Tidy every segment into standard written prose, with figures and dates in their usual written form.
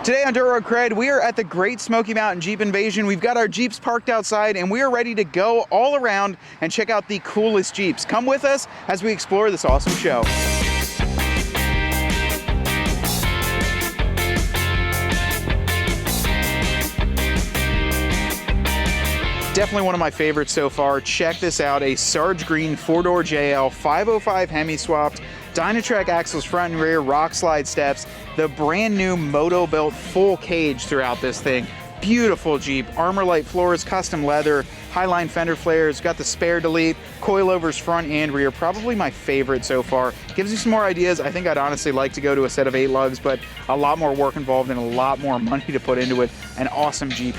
Today on Dirt Road Cred, we are at the Great Smoky Mountain Jeep Invasion. We've got our Jeeps parked outside and we are ready to go all around and check out the coolest Jeeps. Come with us as we explore this awesome show. Definitely one of my favorites so far. Check this out, a Sarge Green 4-door JL 505 Hemi swapped, Dynatrack axles front and rear, rock slide steps, the brand new Moto built full cage throughout this thing. Beautiful Jeep, Armor Light floors, custom leather, Highline fender flares, got the spare delete, coilovers front and rear, probably my favorite so far. Gives you some more ideas. I think I'd honestly like to go to a set of 8 lugs, but a lot more work involved and a lot more money to put into it. An awesome Jeep.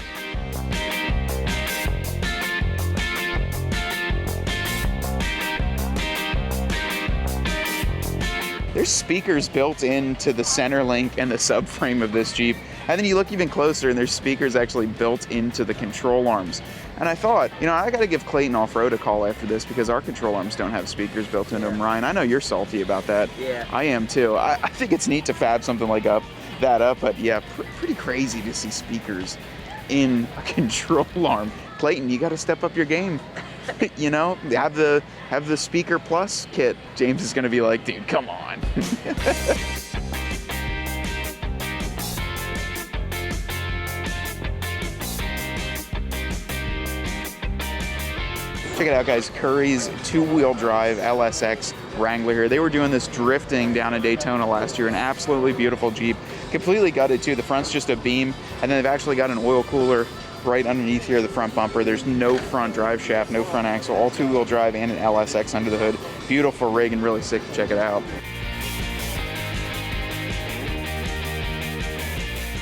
There's speakers built into the center link and the subframe of this Jeep. And then you look even closer and there's speakers actually built into the control arms. And I thought, you know, I gotta give Clayton Off-Road a call after this because our control arms don't have speakers built into them. Ryan, I know you're salty about that. Yeah. I am too. I think it's neat to fab something like that, but yeah, pretty crazy to see speakers in a control arm. Clayton, you gotta step up your game. You know, have the speaker plus kit. James is gonna be like, dude, come on. Check it out, guys. Curry's 2-wheel drive LSX Wrangler here. They were doing this drifting down in Daytona last year. An absolutely beautiful Jeep. Completely gutted too. The front's just a beam, and then they've actually got an oil cooler right underneath here, the front bumper. There's no front drive shaft, no front axle, all 2-wheel drive and an LSX under the hood. Beautiful rig and really sick to check it out.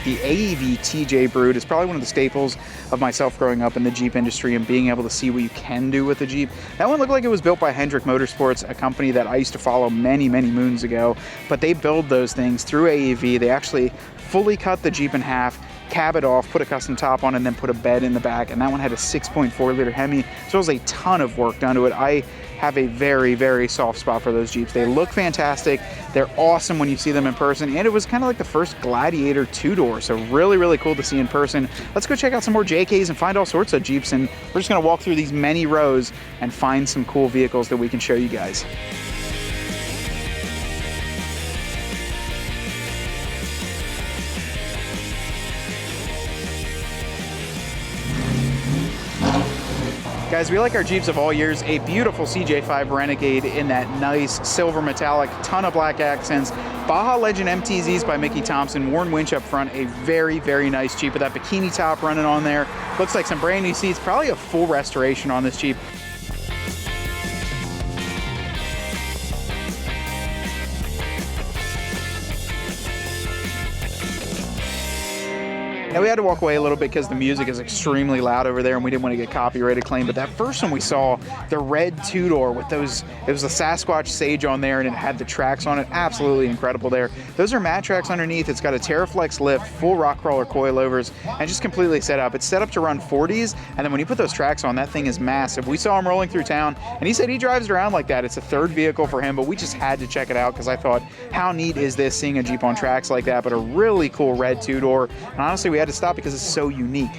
The AEV TJ Brood is probably one of the staples of myself growing up in the Jeep industry and being able to see what you can do with a Jeep. That one looked like it was built by Hendrick Motorsports, a company that I used to follow many, many moons ago. But they build those things through AEV. They actually fully cut the Jeep in half, cab it off, put a custom top on, and then put a bed in the back. And that one had a 6.4 liter Hemi, so it was a ton of work done to it. I have a very, very soft spot for those Jeeps. They look fantastic. They're awesome when you see them in person. And it was kind of like the first Gladiator 2-door. So really, really cool to see in person. Let's go check out some more JKs and find all sorts of Jeeps. And we're just gonna walk through these many rows and find some cool vehicles that we can show you guys. Guys, we like our Jeeps of all years. A beautiful CJ5 Renegade in that nice silver metallic, ton of black accents. Baja Legend MTZs by Mickey Thompson, worn winch up front. A very, very nice Jeep with that bikini top running on there. Looks like some brand new seats, probably a full restoration on this Jeep. Now we had to walk away a little bit because the music is extremely loud over there and we didn't want to get copyrighted claim, but that first one we saw, the red 2-door with those, it was a Sasquatch Sage on there and it had the tracks on it, absolutely incredible there. Those are mat tracks underneath, it's got a Terraflex lift, full rock crawler coilovers, and just completely set up. It's set up to run 40s, and then when you put those tracks on, that thing is massive. We saw him rolling through town, and he said he drives it around like that. It's a third vehicle for him, but we just had to check it out because I thought, how neat is this seeing a Jeep on tracks like that, but a really cool red 2-door, and honestly, we had to stop because it's so unique.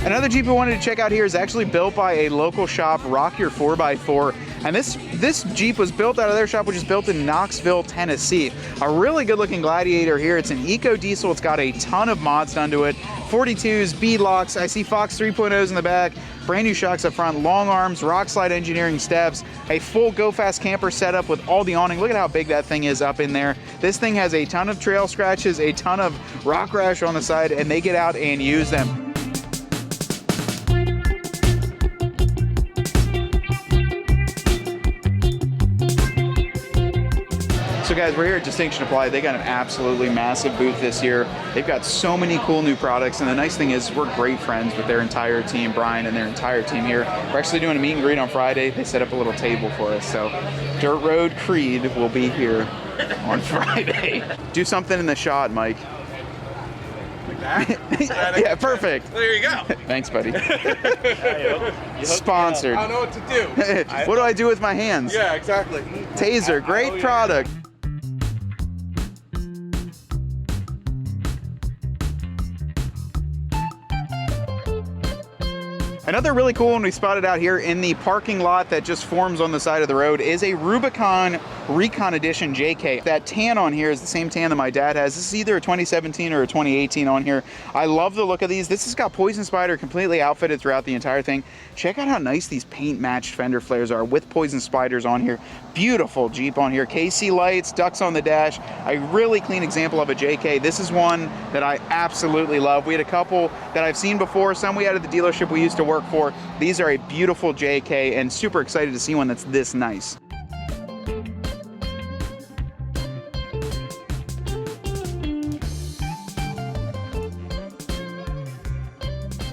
Another Jeep we wanted to check out here is actually built by a local shop, Rock Your 4x4. And this Jeep was built out of their shop, which is built in Knoxville, Tennessee. A really good looking Gladiator here. It's an eco diesel. It's got a ton of mods done to it. 42s, bead locks. I see Fox 3.0s in the back. Brand new shocks up front, long arms, rock slide engineering steps, a full Go Fast camper setup with all the awning. Look at how big that thing is up in there. This thing has a ton of trail scratches, a ton of rock rash on the side, and they get out and use them. So guys, we're here at Distinction Applied. They got an absolutely massive booth this year. They've got so many cool new products, and the nice thing is we're great friends with their entire team, Brian and their entire team here. We're actually doing a meet and greet on Friday. They set up a little table for us, so Dirt Road CRED will be here on Friday. Do something in the shot, Mike. back. Yeah, perfect. There you go. Thanks, buddy. You Sponsored. I don't know what to do. What do I do with my hands? Yeah, exactly. Taser, great product. Another really cool one we spotted out here in the parking lot that just forms on the side of the road is a Rubicon Recon Edition JK. That tan on here is the same tan that my dad has. This is either a 2017 or a 2018 on here. I love the look of these. This has got Poison Spider completely outfitted throughout the entire thing. Check out how nice these paint matched fender flares are with Poison Spiders on here. Beautiful Jeep on here. KC lights, ducks on the dash. A really clean example of a JK. This is one that I absolutely love. We had a couple that I've seen before. Some we had at the dealership we used to work for. These are a beautiful JK and super excited to see one that's this nice.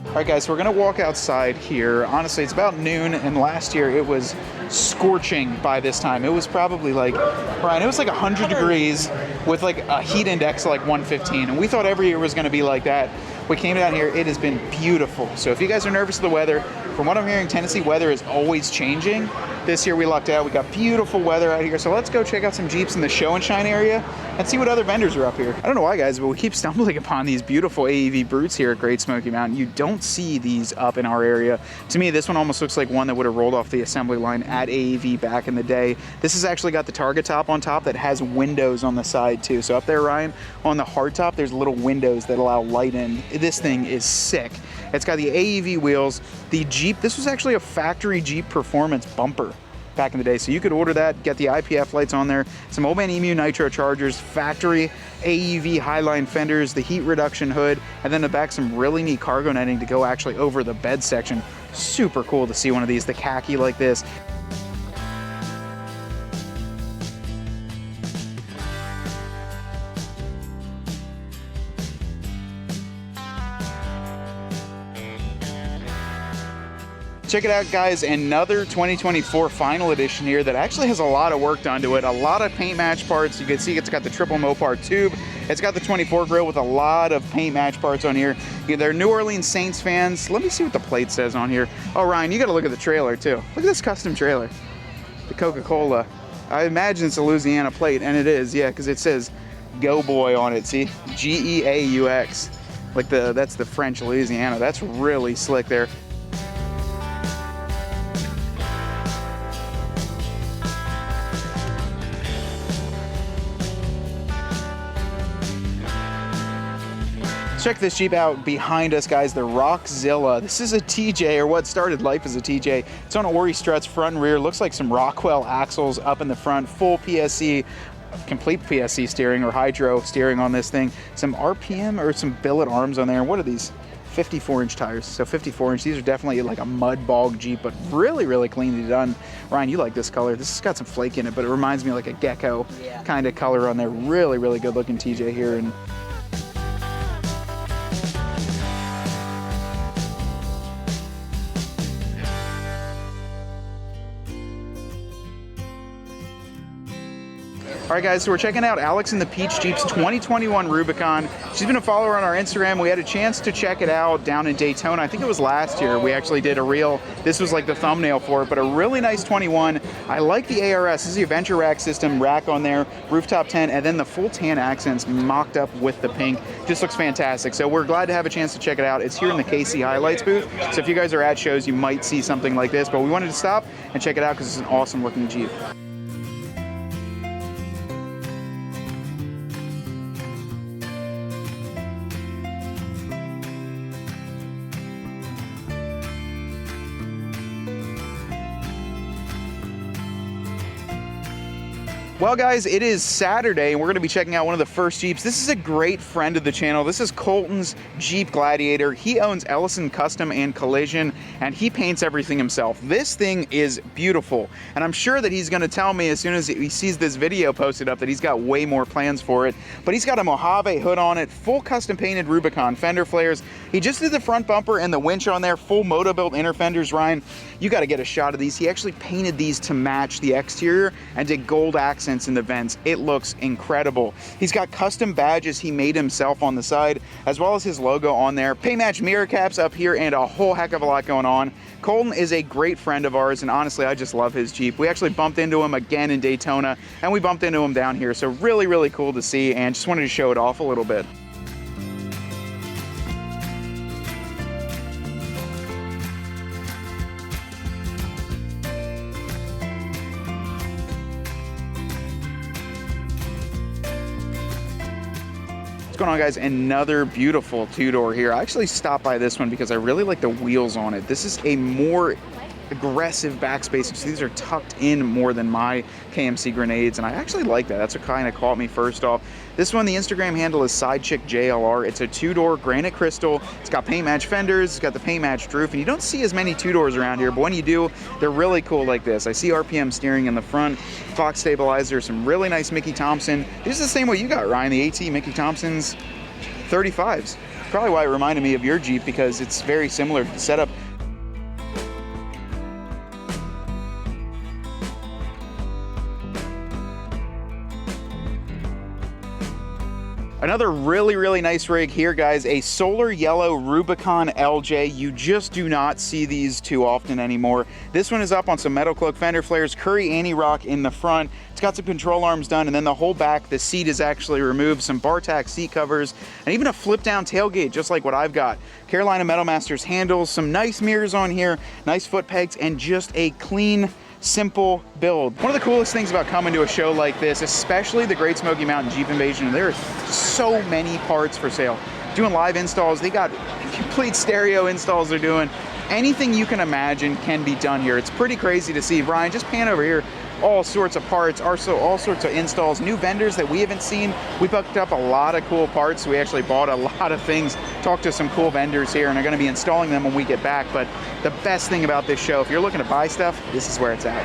All right, guys, so we're gonna walk outside here. Honestly, it's about noon, and last year it was scorching by this time. It was probably like, Brian, it was like 100 degrees with like a heat index of like 115, and we thought every year was gonna be like that. We came down here, it has been beautiful. So if you guys are nervous of the weather, from what I'm hearing, Tennessee weather is always changing. This year we lucked out, we got beautiful weather out here. So let's go check out some Jeeps in the show and shine area and see what other vendors are up here. I don't know why, guys, but we keep stumbling upon these beautiful AEV brutes here at Great Smoky Mountain. You don't see these up in our area. To me, this one almost looks like one that would have rolled off the assembly line at AEV back in the day. This has actually got the target top on top that has windows on the side too. So up there, Ryan, on the hard top, there's little windows that allow light in. This thing is sick. It's got the AEV wheels. The Jeep, this was actually a factory Jeep performance bumper back in the day. So you could order that, get the IPF lights on there, some Old Man Emu Nitro Chargers, factory AEV Highline fenders, the heat reduction hood, and then the back some really neat cargo netting to go actually over the bed section. Super cool to see one of these, the khaki like this. Check it out, guys, another 2024 final edition here that actually has a lot of work done to it, a lot of paint match parts. You can see it's got the triple Mopar tube. It's got the 24 grill with a lot of paint match parts on here. They're New Orleans Saints fans. Let me see what the plate says on here. Oh, Ryan, you got to look at the trailer too. Look at this custom trailer. The Coca-Cola. I imagine it's a Louisiana plate, and it is, yeah, because it says Go Boy on it. See, G-E-A-U-X. Like that's the French Louisiana. That's really slick there. Check this Jeep out behind us, guys, the Rockzilla. This is a TJ, or what started life as a TJ. It's on Ori struts, front and rear. Looks like some Rockwell axles up in the front, full PSC, complete PSC steering or hydro steering on this thing. Some RPM or some billet arms on there. What are these? 54-inch tires. So 54-inch. These are definitely like a mud bog Jeep, but really, really cleanly done. Ryan, you like this color. This has got some flake in it, but it reminds me of like a gecko kind of color on there. Really, really good looking TJ here. And all right, guys, so we're checking out Alex and the Peach Jeep's 2021 Rubicon. She's been a follower on our Instagram. We had a chance to check it out down in Daytona. I think it was last year. We actually did a reel. This was like the thumbnail for it, but a really nice 21. I like the ARS. This is the Adventure Rack system, rack on there, rooftop tent, and then the full tan accents mocked up with the pink. Just looks fantastic. So we're glad to have a chance to check it out. It's here in the KC Highlights booth. So if you guys are at shows, you might see something like this, but we wanted to stop and check it out because it's an awesome looking Jeep. Well, guys, it is Saturday, and we're going to be checking out one of the first Jeeps. This is a great friend of the channel. This is Colton's Jeep Gladiator. He owns Ellison Custom and Collision, and he paints everything himself. This thing is beautiful, and I'm sure that he's going to tell me as soon as he sees this video posted up that he's got way more plans for it. But he's got a Mojave hood on it, full custom painted Rubicon fender flares. He just did the front bumper and the winch on there, full moto-built inner fenders. Ryan, you got to get a shot of these. He actually painted these to match the exterior and did gold accents accents in the vents. It looks incredible. He's got custom badges he made himself on the side, as well as his logo on there. Paint match mirror caps up here, and a whole heck of a lot going on. Colton is a great friend of ours, and honestly, I just love his Jeep. We actually bumped into him again in Daytona, and we bumped into him down here, so really, really cool to see, and just wanted to show it off a little bit. What's going on, guys? Another beautiful two-door here. I actually stopped by this one because I really like the wheels on it. This is a more aggressive backspace, so these are tucked in more than my KMC Grenades, and I actually like that. That's what kind of caught me first off. This one, the Instagram handle is SidechickJLR. It's a two-door granite crystal. It's got paint match fenders, it's got the paint matched roof, and you don't see as many two-doors around here, but when you do, they're really cool like this. I see RPM steering in the front, Fox stabilizer, some really nice Mickey Thompson. These are the same way you got, Ryan, the AT Mickey Thompson's 35s. Probably why it reminded me of your Jeep, because it's very similar to the setup. Another really, really nice rig here, guys, a solar yellow Rubicon LJ. You just do not see these too often anymore. This one is up on some metal cloak fender flares, Curry anti-rock in the front. It's got some control arms done, and then the whole back, the seat is actually removed, some Bartack seat covers, and even a flip down tailgate, just like what I've got. Carolina Metal Masters handles, some nice mirrors on here, nice foot pegs, and just a clean, simple build. One of the coolest things about coming to a show like this, especially the Great Smoky Mountain Jeep Invasion, there are so many parts for sale. Doing live installs, they got complete stereo installs they're doing. Anything you can imagine can be done here. It's pretty crazy to see. Brian, just pan over here. All sorts of parts, also all sorts of installs, new vendors that we haven't seen. We picked up a lot of cool parts. We actually bought a lot of things, talked to some cool vendors here, and are gonna be installing them when we get back. But the best thing about this show, if you're looking to buy stuff, this is where it's at.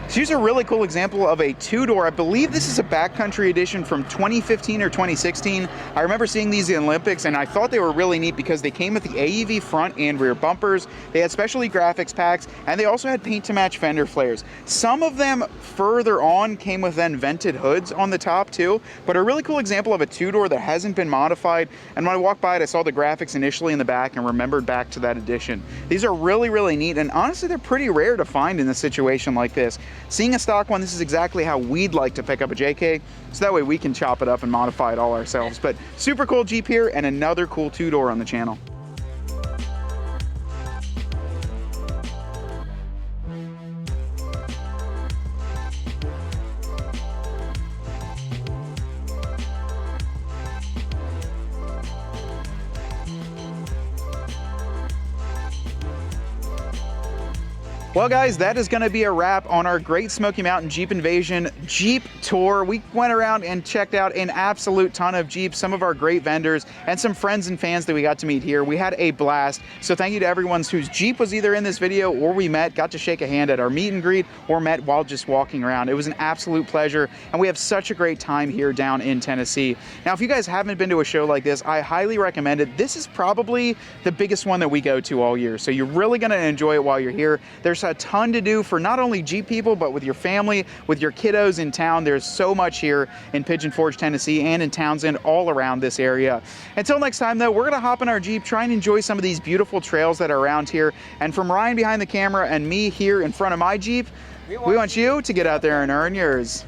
So here's a really cool example of a two-door. I believe this is a backcountry edition from 2015 or 2016. I remember seeing these in the Olympics, and I thought they were really neat because they came with the AEV front and rear bumpers. They had specialty graphics packs, and they also had paint-to-match fender flares. Some of them further on came with then vented hoods on the top too, but a really cool example of a two-door that hasn't been modified. And when I walked by it, I saw the graphics initially in the back and remembered back to that edition. These are really, really neat, and honestly, they're pretty rare to find in a situation like this. Seeing a stock one, this is exactly how we'd like to pick up a JK, so that way we can chop it up and modify it all ourselves. But super cool Jeep here, and another cool two-door on the channel. Well, guys, that is going to be a wrap on our Great Smoky Mountain Jeep Invasion Jeep tour. We went around and checked out an absolute ton of Jeeps, some of our great vendors, and some friends and fans that we got to meet here. We had a blast. So thank you to everyone whose Jeep was either in this video or we met, got to shake a hand at our meet and greet, or met while just walking around. It was an absolute pleasure, and we have such a great time here down in Tennessee. Now, if you guys haven't been to a show like this, I highly recommend it. This is probably the biggest one that we go to all year, so you're really going to enjoy it while you're here. There's a ton to do for not only Jeep people, but with your family, with your kiddos in town. There's so much here in Pigeon Forge, Tennessee, and in Townsend, all around this area. Until next time, though, we're going to hop in our Jeep, try and enjoy some of these beautiful trails that are around here. And from Ryan behind the camera and me here in front of my Jeep, we want you to get out there and earn yours.